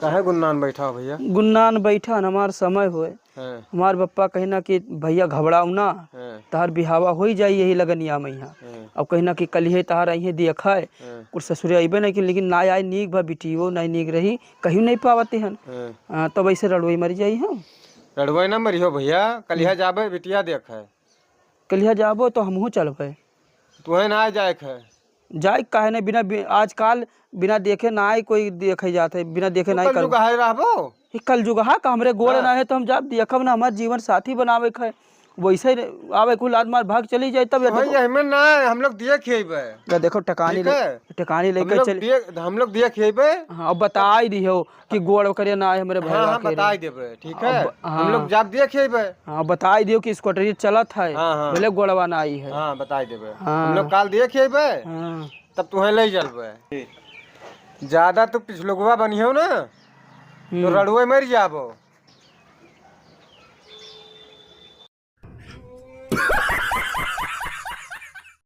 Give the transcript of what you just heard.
काहे गुन्नान बैठा हो भैया? गुन्नान बैठा न हमार समय होए। हमार पप्पा कहिना कि भैया घबराऊ ना, तहार बिहावा हो ही जाई यही लगनिया में यहाँ। अब कहिना कि कलिए तहार अहे देखा है कुछ ससुरे अबे नहीं कि, लेकिन ना आई नीक भा बिटियो नहीं नीक रही कहीं नहीं पावते हन। तब ऐसे रड़ोई मरी जाई हम। रड़ुआ ना मरियो भैया, कलिया जाबे बिटिया देख है। कलिया जाबो तो हमहू चलबे। तुहे ना जाए है जाए काहे नहीं, बिना आजकल बिना देखे ना ही कोई देखे जाते, बिना देखे ना ही कल जुगाहे रहबो। कल जुगहा का हमरे गोड़ ना है तो हम जब देखब ना हमारे जीवन साथी बनावे है वैसे आवे कुल आदमी भाग चली जाए तब। हमें ना हम लोग देख हेबे। देखो टकानी लेके चले हम लोग देख हेबे। हाँ अब बताई दियो कि गोड़ करे ना है हमरे भैया हाँ बताई देबे, ठीक है। हम लोग जब देख हेबे। हाँ बताई दियो कि स्कूटरी चलत है पहले गोड़वा ना आई है। हाँ बताई देबे। हम लोग काल देख हेबे तब तुहे ले चलबे। ज्यादा तो पिछलोगवा बनियो ना तो रड़ुए मर जाबो।